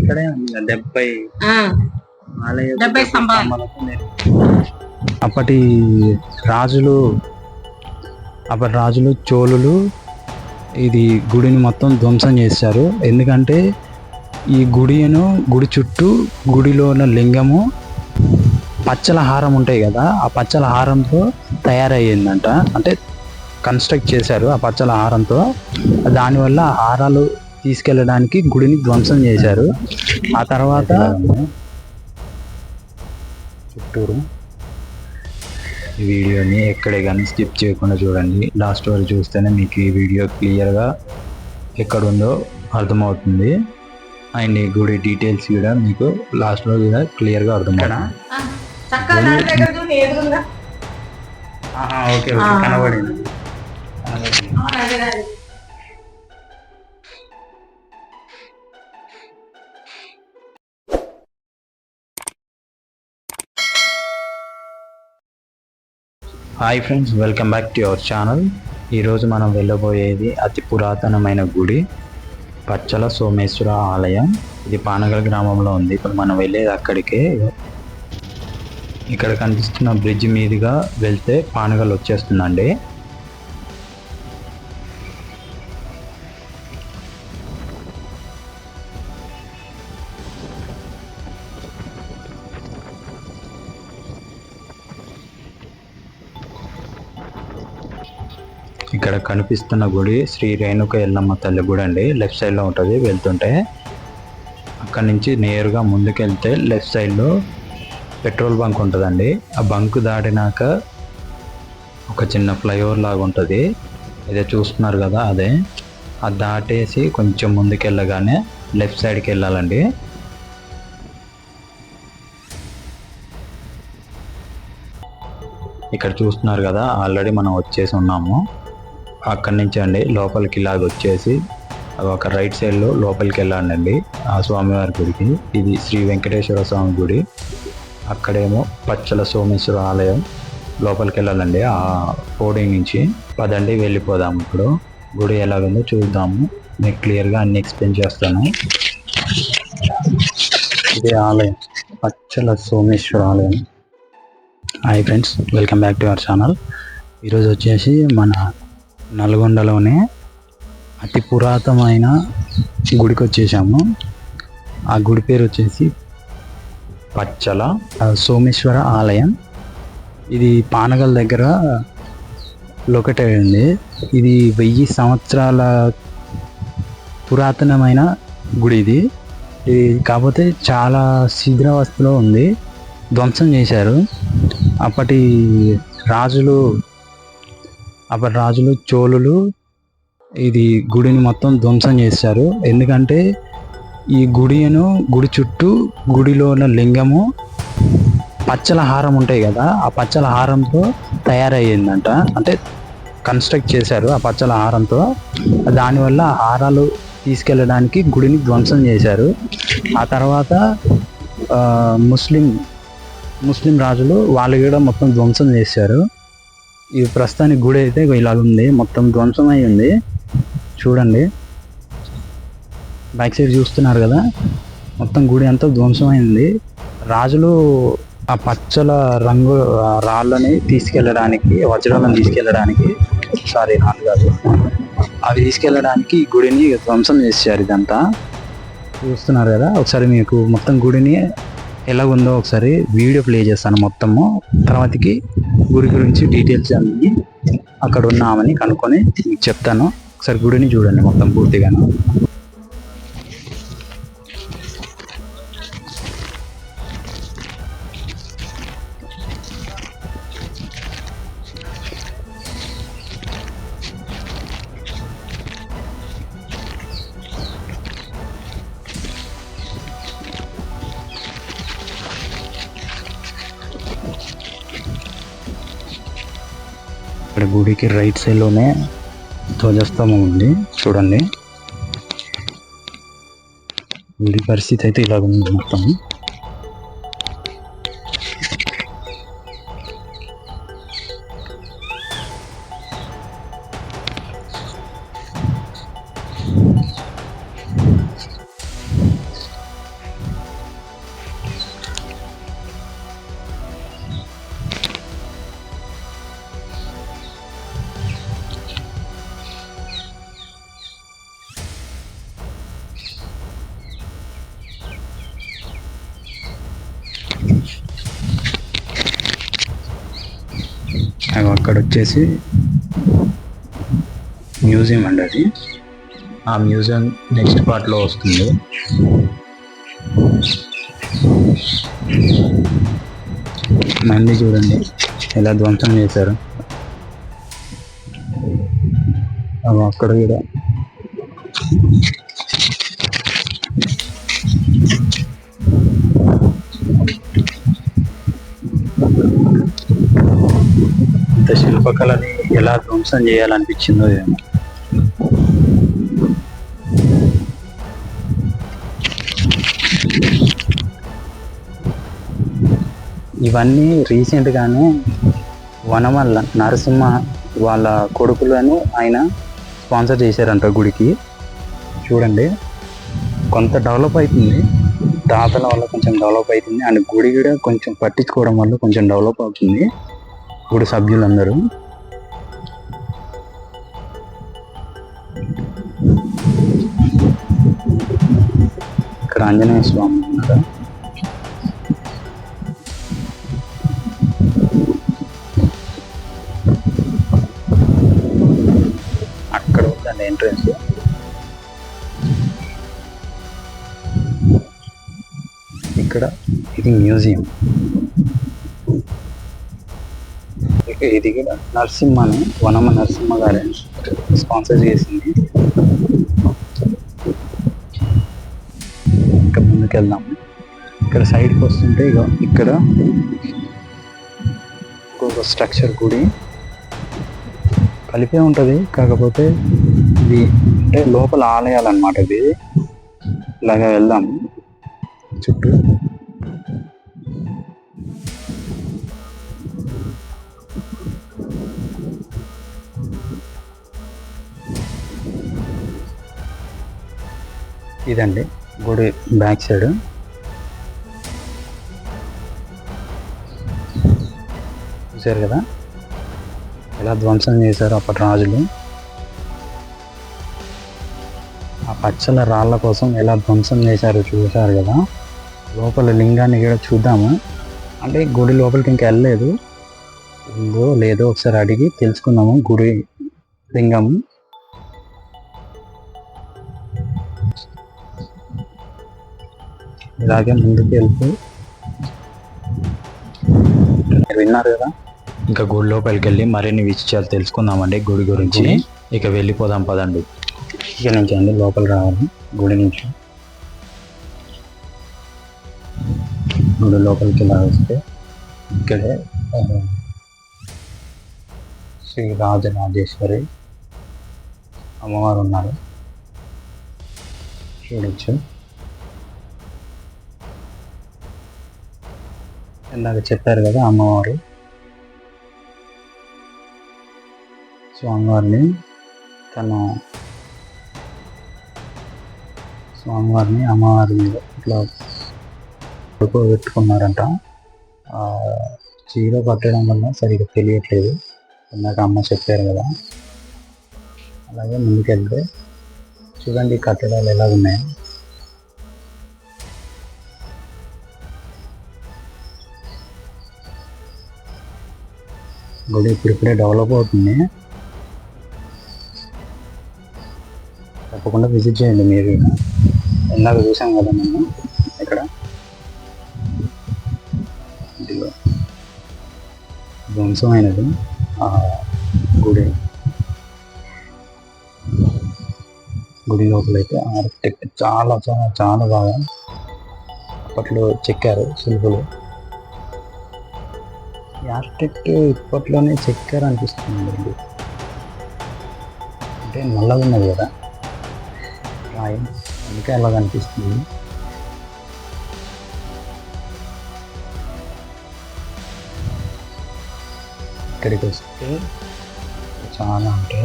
ఇక్కడే 70 స్తంభాలతో అప్పటి రాజులు చోళులు ఇది గుడిని మొత్తం ధ్వంసం చేశారు. ఎందుకంటే ఈ గుడి చుట్టూ గుడిలో ఉన్న లింగము పచ్చల హారం ఉంటాయి కదా, ఆ పచ్చల హారంతో తయారయ్యిందంట. అంటే కన్స్ట్రక్ట్ చేశారు ఆ పచ్చల హారంతో. దానివల్ల ఆ హారాలు తీసుకెళ్ళడానికి గుడిని ధ్వంసం చేశారు. ఆ తర్వాత చుట్టూరు ఈ వీడియోని ఎక్కడే కానీ స్కిప్ చేయకుండా చూడండి. లాస్ట్ వరకు చూస్తేనే మీకు ఈ వీడియో క్లియర్గా ఎక్కడుందో అర్థమవుతుంది. అండ్ ఈ గుడి డీటెయిల్స్ కూడా మీకు లాస్ట్ లో కూడా క్లియర్గా అర్థమవుతుంది. ఓకే కనబడింది. Hi friends, welcome back to our channel. ఈరోజు మనం వెళ్ళబోయేది అతి పురాతనమైన గుడి, పచ్చల సోమేశ్వర ఆలయం. ఇది పానగల్ గ్రామంలో ఉంది. ఇప్పుడు మనం వెళ్ళేది అక్కడికే. ఇక్కడ కనిపిస్తున్న బ్రిడ్జ్ మీదుగా వెళ్తే పానగల్ వచ్చేస్తుందండి. ఇక్కడ కనిపిస్తున్న గుడి శ్రీ రేణుక ఎల్లమ్మ తల్లి గుడి అండి. లెఫ్ట్ సైడ్లో ఉంటుంది వెళ్తుంటే. అక్కడి నుంచి నేరుగా ముందుకెళ్తే లెఫ్ట్ సైడ్లో పెట్రోల్ బంక్ ఉంటుందండి. ఆ బంక్ దాటినాక ఒక చిన్న ఫ్లైఓవర్ లాగా ఉంటుంది. ఇదే చూస్తున్నారు కదా, అదే. అది దాటేసి కొంచెం ముందుకెళ్ళగానే లెఫ్ట్ సైడ్కి వెళ్ళాలండి. ఇక్కడ చూస్తున్నారు కదా, ఆల్రెడీ మనం వచ్చేసి ఉన్నాము. అక్కడి నుంచి అండి లోపలికి ఇలాగ వచ్చేసి ఒక రైట్ సైడ్లో లోపలికి వెళ్ళండి ఆ స్వామివారి గుడికి. ఇది శ్రీ వెంకటేశ్వర స్వామి గుడి. అక్కడేమో పచ్చల సోమేశ్వర ఆలయం. లోపలికి వెళ్ళాలండి ఆ హోర్డింగ్ నుంచి. పదండి వెళ్ళిపోదాము. ఇప్పుడు గుడి ఎలాగుందో చూద్దాము. మీకు క్లియర్గా అన్ని ఎక్స్ప్లెయిన్ చేస్తాను. ఇది ఆలయం, పచ్చల సోమేశ్వర ఆలయం. Hi friends, welcome back to our channel. ఈరోజు వచ్చేసి మన నల్గొండలోనే అతి పురాతనమైన గుడికి వచ్చేసాము. ఆ గుడి పేరు వచ్చేసి పచ్చల సోమేశ్వర ఆలయం. ఇది పానగల్ దగ్గర లొకేట్ అయ్యింది. ఇది 1000 సంవత్సరాల పురాతనమైన గుడి. ఇది కాకపోతే చాలా శిథిలావస్థలో ఉంది. ధ్వంసం చేశారు. అప్పటి రాజులు చోళులు ఇది గుడిని మొత్తం ధ్వంసం చేశారు. ఎందుకంటే ఈ గుడి చుట్టూ గుడిలో ఉన్న లింగము పచ్చల హారం ఉంటాయి కదా, ఆ పచ్చల హారంతో తయారయ్యిందంట. అంటే కన్స్ట్రక్ట్ చేశారు ఆ పచ్చల హారంతో. దానివల్ల ఆ హారాలు తీసుకెళ్ళడానికి గుడిని ధ్వంసం చేశారు. ఆ తర్వాత ముస్లిం రాజులు వాళ్ళు కూడా మొత్తం ధ్వంసం చేశారు. ఈ ప్రస్తుతానికి గుడి అయితే ఇలాగ ఉంది, మొత్తం ధ్వంసం అయి ఉంది. చూడండి, బ్యాక్ సైడ్ చూస్తున్నారు కదా, మొత్తం గుడి అంతా ధ్వంసం అయింది. రాజులు ఆ పచ్చల రంగు రాళ్ళని తీసుకెళ్ళడానికి, వజ్రాలను తీసుకెళ్ళడానికి, అవి తీసుకెళ్ళడానికి ఈ గుడిని ధ్వంసం చేశారు. ఇదంతా చూస్తున్నారు కదా. ఒకసారి మీకు మొత్తం గుడిని ఎలాగుందో ఒకసారి వీడియో ప్లే చేస్తాను మొత్తము. తర్వాతకి గుడి గురించి డీటెయిల్స్ అన్ని అక్కడ ఉన్నామని కనుక్కొని మీకు చెప్తాను. ఒకసారి గుడిని చూడండి మొత్తం పూర్తిగాను. ఇక్కడ గుడికి రైట్ సైడ్లోనే ధ్వజస్తంభం ఉంది. చూడండి, గుడి పరిస్థితి అయితే ఇలాగ ఉంది మొత్తం. అక్కడ వచ్చేసి మ్యూజియం అండి అది. ఆ మ్యూజియం నెక్స్ట్ పార్ట్లో వస్తుంది. నంది చూడండి ఎలా ధ్వంసం చేశారు. అక్కడ కూడా ఇంత శిల్పకళని ఎలా ధ్వంసం చేయాలనిపించిందో ఏమో. ఇవన్నీ రీసెంట్గానే వనమల్ల నరసింహ వాళ్ళ కొడుకులను ఆయన స్పాన్సర్ చేశారంట గుడికి. చూడండి కొంత డెవలప్ అవుతుంది, దాతల వల్ల కొంచెం డెవలప్ అవుతుంది, అండ్ గుడి కూడా కొంచెం పట్టించుకోవడం వల్ల కొంచెం డెవలప్ అవుతుంది గుడి సభ్యులందరూ. ఇక్కడ ఆంజనేయ స్వామి ఉన్నారు. అక్కడ ఉందండి ఎంట్రన్స్. ఇక్కడ ఇది మ్యూజియం. ఇది కూడా నరసింహని వనమ నరసింహ గారే స్పాన్సర్ చేసింది. ఇంకా ముందుకెళ్దాం. ఇక్కడ సైడ్కి వస్తుంటే ఇక్కడ ఇంకొక స్ట్రక్చర్ గుడి కలిపే ఉంటుంది, కాకపోతే ఇది అంటే లోపల ఆలయాలు అన్నమాట. ఇది ఇలాగా వెళ్దాం చుట్టూ. ఇదండి గుడి బ్యాక్ సైడ్. చూసారు కదా ఎలా ధ్వంసం చేశారు అప్పటి రాజులు. ఆ పచ్చల రాళ్ళ కోసం ఎలా ధ్వంసం చేశారు చూశారు కదా. లోపల లింగాన్ని కూడా చూద్దాము. అంటే గుడి లోపలికి ఇంకా వెళ్ళలేదు, ఉందో లేదో ఒకసారి అడిగి తెలుసుకుందాము. గుడి లింగం ఇలాగే ముందుకు వెళ్తూ విన్నారు కదా. ఇంకా గుడి లోపలికి వెళ్ళి మరిన్ని విషయాలు తెలుసుకుందామండి గుడి గురించి. ఇక వెళ్ళిపోదాం పదండి. ఇక నుంచి అండి లోపల రావాలి. గుడి నుంచి గుడి లోపలికి ఇలా వస్తే ఇక్కడే శ్రీ రాజరాజేశ్వరి అమ్మవారు ఉన్నారు, చూడొచ్చు. ఇందాక చెప్పారు కదా అమ్మవారు. స్వామివారిని అమ్మవారి మీద ఇట్లా పెట్టుకున్నారంట. చీర పట్టడం వల్ల సరిగ్గా తెలియట్లేదు, ఇందాక అమ్మ చెప్పారు కదా. అలాగే ముందుకెళ్తే చూడండి కట్టడాలు ఎలా ఉన్నాయి. గుడి ఇప్పుడిప్పుడే డెవలప్ అవుతుంది, తప్పకుండా విజిట్ చేయండి మీరు. ఇందాక చూసాం కదా మేము ఇక్కడ ధ్వంసమైనది ఆ గుడి. గుడి లోపలైతే ఆర్కిటెక్ట్ చాలా చాలా చాలా బాగా అప్పట్లో చెక్కారు శిల్పులు. ఈ ఆర్కిటెక్ట్ ఇప్పట్లోనే చెక్కారు అనిపిస్తుంది. అంటే నల్లగా ఉన్నది కదా రాయి, అందుకే అలా కనిపిస్తుంది. ఇక్కడికి వస్తే చాలా అంటే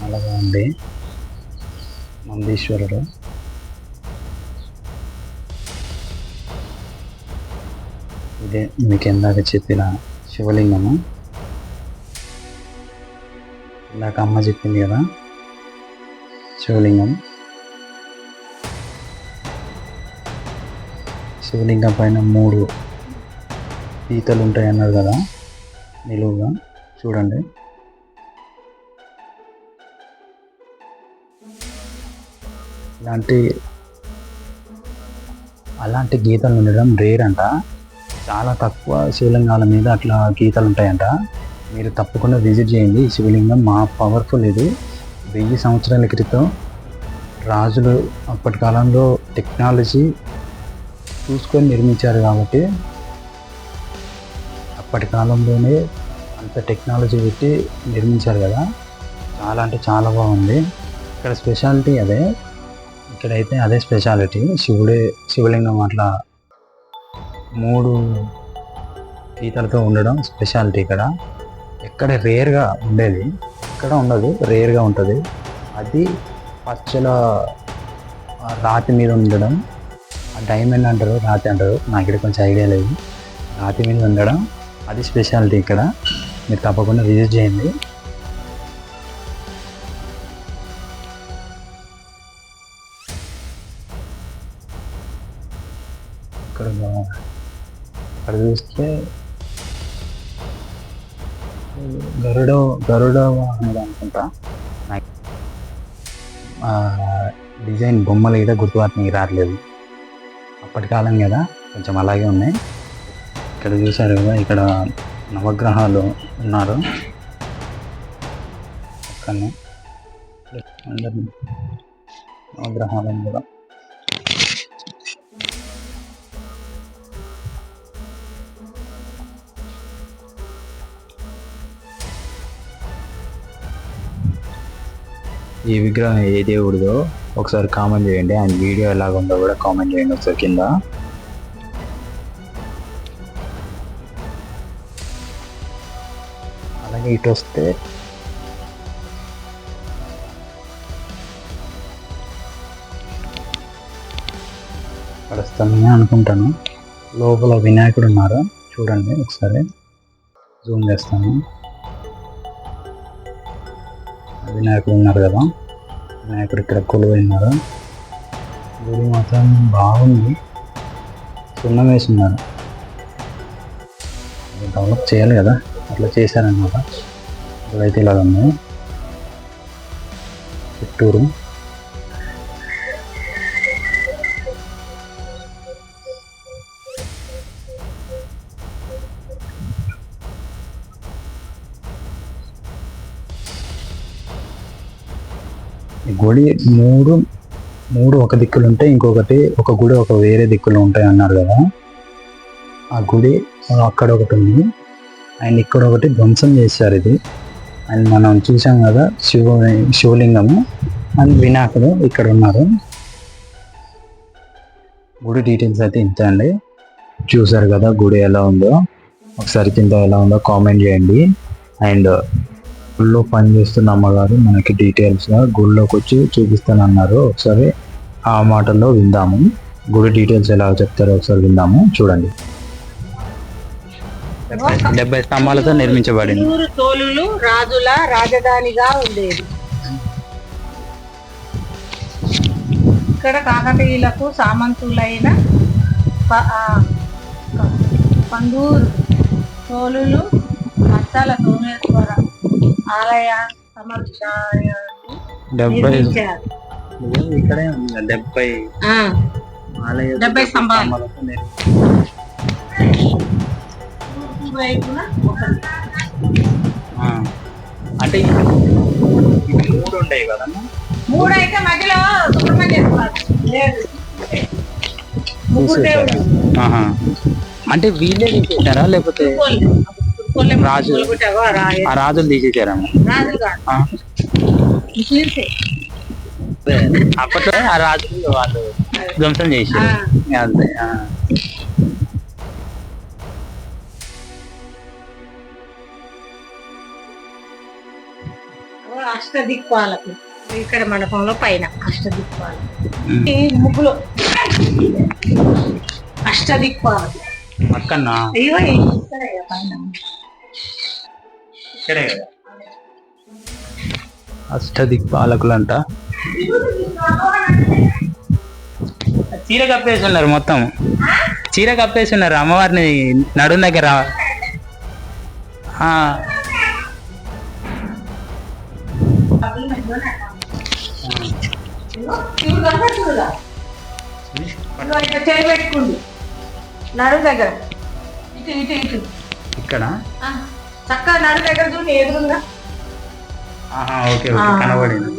నల్లగా ఉంది నందీశ్వరుడు. ఇదే మీకు ఇందాక చెప్పిన శివలింగము. ఇందాక అమ్మ చెప్పింది కదా శివలింగం. శివలింగం పైన 3 గీతలు ఉంటాయి అన్నారు కదా నిలువుగా, చూడండి. అలాంటి గీతలు ఉండడం రేర్ అంట. చాలా తక్కువ శివలింగాల మీద అట్లా గీతలు ఉంటాయంట. మీరు తప్పకుండా విజిట్ చేయండి. ఈ శివలింగం మా పవర్ఫుల్. ఇది 1000 సంవత్సరాల క్రితం రాజులు అప్పటి కాలంలో టెక్నాలజీ చూసుకొని నిర్మించారు కాబట్టి అప్పటి కాలంలోనే అంత టెక్నాలజీ పెట్టి నిర్మించారు కదా. చాలా అంటే చాలా బాగుంది. ఇక్కడ స్పెషాలిటీ అదే. ఇక్కడైతే అదే స్పెషాలిటీ. శివలింగం అట్లా 3 గీతలతో ఉండడం స్పెషాలిటీ ఇక్కడ. ఎక్కడ రేర్గా ఉండేది, ఇక్కడ ఉండదు, రేర్గా ఉంటుంది. అది పచ్చల రాతి మీద ఉండడం, డైమండ్ అంటారు, రాతి అంటారు, నాకు ఇక్కడ కొంచెం ఐడియా లేదు. రాతి మీద ఉండడం అది స్పెషాలిటీ ఇక్కడ. మీరు తప్పకుండా విజిట్ చేయండి. ఇక్కడ చూస్తే గరుడ వాహనం అనుకుంటా. డిజైన్ బొమ్మలు కూడా గుర్తుపట్టడానికి రావట్లేదు. అప్పటి కాలం కదా, కొంచెం అలాగే ఉన్నాయి. ఇక్కడ చూసారు కదా, ఇక్కడ నవగ్రహాలు ఉన్నారు. పక్కనే నవగ్రహాలను కూడా ఈ విగ్రహం ఏ దేవుడిదో ఒకసారి కామెంట్ చేయండి. ఆయన వీడియో ఎలాగ ఉందో కూడా కామెంట్ చేయండి ఒకసారి కింద. అలాగే ఇటు వస్తే పడుస్తానని అనుకుంటాను. లోపల వినాయకుడు ఉన్నారు, చూడండి ఒకసారి జూమ్ చేస్తాను. వినాయకుడు ఉన్నారు కదా, వినాయకుడు ఇక్కడ కొలువై ఉన్నారు. గుడి మాత్రం బాగుంది. సున్నం వేసి ఉన్నారు. డెవలప్ చేయాలి కదా, అట్లా చేశారనమాట. ఇప్పుడైతే ఇలాగ ఉన్నాయి చుట్టూరు. గుడి మూడు ఒక దిక్కులు ఉంటాయి, ఇంకొకటి ఒక గుడి ఒక వేరే దిక్కులు ఉంటాయి అన్నారు కదా. ఆ గుడి అక్కడ ఒకటి ఉంది, అండ్ ఇక్కడ ఒకటి ధ్వంసం చేశారు. ఇది అండ్ మనం చూసాం కదా శివలింగము అండ్ వినాయకుడు ఇక్కడ ఉన్నారు. గుడి డీటెయిల్స్ అయితే ఇంతే అండి. చూసారు కదా గుడి ఎలా ఉందో. ఒకసారి కింద ఎలా ఉందో కామెంట్ చేయండి. అండ్ గుళ్ళో పనిచేస్తున్న అమ్మగారు మనకి డీటెయిల్స్గా గుళ్ళోకి వచ్చి చూపిస్తానన్నారు. ఒకసారి ఆ మాటల్లో విందాము. గుడి డీటెయిల్స్ ఎలా చెప్తారో ఒకసారి విందాము. చూడండి. 70 స్తంభాలతో నిర్మించబడింది. తోలులు రాజుల రాజధానిగా ఉండేది. ఇక్కడ కాకతీయులకు సామంతులైన పందూరు తోలులు మత్తాల సోమేశ్వర ఆలయ సమర్చారు. 70 స్తంభాలు అంటే 3 ఉంటాయి కదా. 3 అయితే మధ్యలో సుబ్రహ్మణ్య అంటే వీళ్ళే తీసేసారా లేకపోతే రాజులు తీసేసారా? అప్పట్లో ఆ రాజులు వాళ్ళు ధ్వంసం చేశారు అంతే. అష్టదిక్పాలకు ఇక్కడ మండపంలో పైన అష్టదిక్పాలకు ముగ్గులో అష్టదిక్పాలకు అక్కన్నా పైన ఇక్కడే కదా అష్టదిక్పాలకులు అంట. చీర కప్పేసి ఉన్నారు మొత్తం. చీర కప్పేసి ఉన్నారు అమ్మవారిని నడుం దగ్గర. చేయి పెట్టుకుంది నడుం దగ్గర, ఇటు ఇటు ఇటు ఇక్కడ చక్కగా నడు దగ్గర చూసి ఎదురుగా. ఓకే ఓకే, కనబడింది.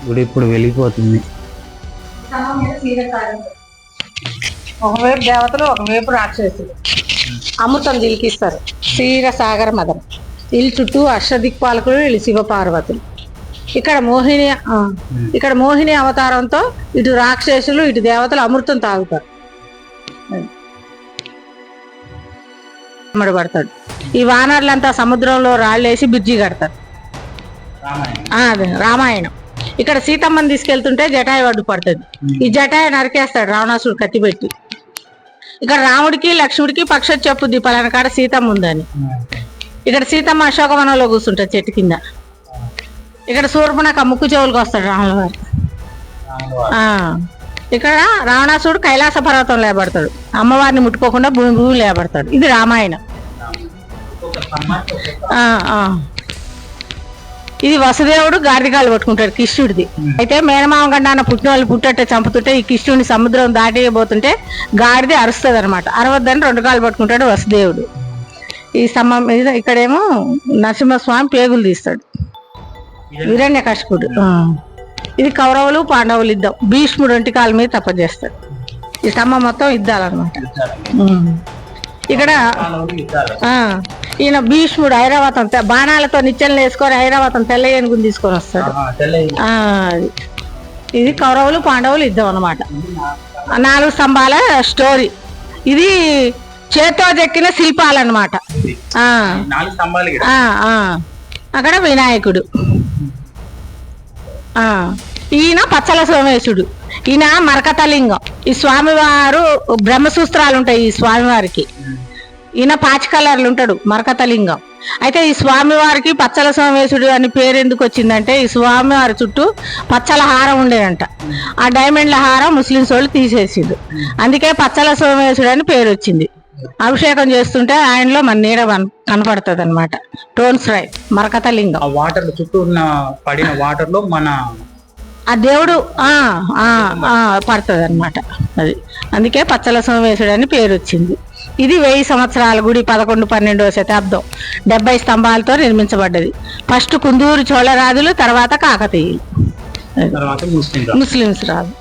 గుడి ఇప్పుడు వెళ్ళిపోతుంది. ఒకవైపు దేవతలు, ఒకవైపు రాక్షసులు అమృతం దిలికిస్తారు. క్షీరసాగర మదం. వీళ్ళు చుట్టూ అష్టదిక్పాలకులు, వీళ్ళు శివపార్వతులు. ఇక్కడ మోహిని అవతారంతో ఇటు రాక్షసులు, ఇటు దేవతలు అమృతం తాగుతారు. పడతాడు. ఈ వానరులంతా సముద్రంలో రాళ్ళేసి బ్రిడ్జి కడతారు. అదే రామాయణం. ఇక్కడ సీతమ్మని తీసుకెళ్తుంటే జటాయి అడ్డు పడుతుంది. ఈ జటాయి నరికేస్తాడు రావణాసుడు కత్తి పెట్టి. ఇక్కడ రాముడికి లక్ష్ముడికి పక్ష చెప్పుద్ది పలానా కాడ సీతమ్మ ఉందని. ఇక్కడ సీతమ్మ అశోకవనంలో కూర్చుంటది చెట్టు కింద. ఇక్కడ శూర్పణఖ ముక్కు చెవులకు వస్తాడు రాముల వారు. ఇక్కడ రావణాసుడు కైలాస పర్వతం లేబడతాడు, అమ్మవారిని ముట్టుకోకుండా భూమి లేబడతాడు. ఇది రామాయణం. ఇది వసుదేవుడు గాడికాలు పట్టుకుంటాడు కృష్ణుడిది. అయితే మేనమామ గండాన పుట్టిన వాళ్ళు పుట్టట్టే చంపుతుంటే ఈ కృష్ణుడిని సముద్రం దాటిపోతుంటే గాడిది అరుస్తుంది అనమాట. అరవద్దని 2 కాళ్ళు పట్టుకుంటాడు వసుదేవుడు. ఈ స్తంభం మీద ఇక్కడేమో నరసింహస్వామి పేగులు తీస్తాడు హిరణ్యకశిపుడు. ఇది కౌరవులు పాండవులు యుద్ధం. భీష్ముడు 2 కాళ్ళ మీద తపస్సు చేస్తాడు. ఈ స్తంభం మొత్తం యుద్ధాలన్నమాట. ఇక్కడ ఈయన భీష్ముడు ఐరావతం బాణాలతో నిచ్చెనలు వేసుకొని ఐరావతం తెల్ల ఏనుగుని తీసుకొని వస్తాడు. ఇది కౌరవులు పాండవులు యుద్ధం అన్నమాట. 4 స్తంభాల స్టోరీ. ఇది చేత్తో చెక్కిన శిల్పాలన్నమాట. అక్కడ వినాయకుడు. ఈయన పచ్చల సోమేశుడు. ఈయన మరకతలింగం. ఈ స్వామివారు బ్రహ్మసూత్రాలు ఉంటాయి ఈ స్వామివారికి. ఈయన 5 కలర్లు ఉంటాడు మరకతలింగం. అయితే ఈ స్వామివారికి పచ్చల సోమేశుడు అని పేరు ఎందుకు వచ్చిందంటే ఈ స్వామివారి చుట్టూ పచ్చల హారం ఉండేదంట. ఆ డైమండ్ల హారం ముస్లింస్ వాళ్ళు తీసేసిండు. అందుకే పచ్చల సోమేశుడు అని పేరు వచ్చింది. అభిషేకం చేస్తుంటే ఆయనలో మన నీడ కనపడుతుంది అనమాట. టోన్స్ రాయ్ మరకతలింగం. వాటర్ చుట్టూ ఉన్న పడిన వాటర్ లో మన ఆ దేవుడు పడుతుంది అనమాట. అది అందుకే పచ్చల సోమేశుడు అని పేరు వచ్చింది. ఇది 1000 సంవత్సరాల గుడి. 11-12వ శతాబ్దం 70 స్తంభాలతో నిర్మించబడ్డది. ఫస్ట్ కుందూరు చోళరాజులు, తర్వాత కాకతీయులు, ముస్లింస్ రాజు.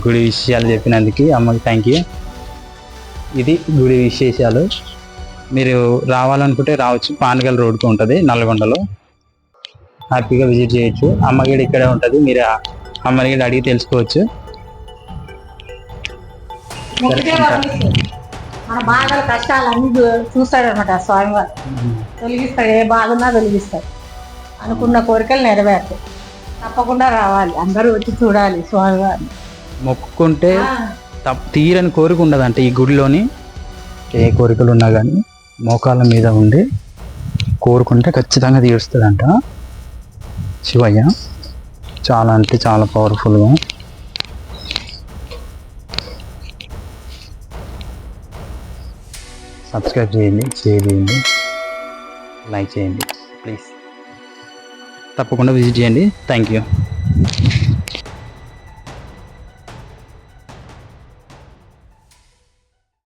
గుడి విషయాలు చెప్పినందుకు అమ్మకి థ్యాంక్ యూ. ఇది గుడి విశేషాలు. మీరు రావాలనుకుంటే రావచ్చు. పానగల్ రోడ్కు ఉంటుంది నల్గొండలో. హ్యాపీగా విజిట్ చేయొచ్చు. అమ్మగడి ఇక్కడే ఉంటుంది. మీరు అమ్మని గడి అడిగి తెలుసుకోవచ్చు. మన బాధల కష్టాలు అన్ని చూస్తాడు అనమాట స్వామివారు. తొలగిస్తాడు, ఏ బాధ ఉన్నా తొలగిస్తాడు. అనుకున్న కోరికలు నెరవేరుతాయి. తప్పకుండా రావాలి, అందరూ వచ్చి చూడాలి స్వామివారిని. మొక్కుకుంటే తీరని కోరిక ఉండదంటే ఈ గుడిలోని. ఏ కోరికలు ఉన్నా కానీ మోకాళ్ళ మీద ఉండి కోరుకుంటే ఖచ్చితంగా తీరుస్తుందంట శివయ్య. చాలా అంటే చాలా పవర్ఫుల్గా. సబ్స్క్రైబ్ చేయండి, షేర్ చేయండి, లైక్ చేయండి ప్లీజ్. తప్పకుండా విజిట్ చేయండి. Thank you.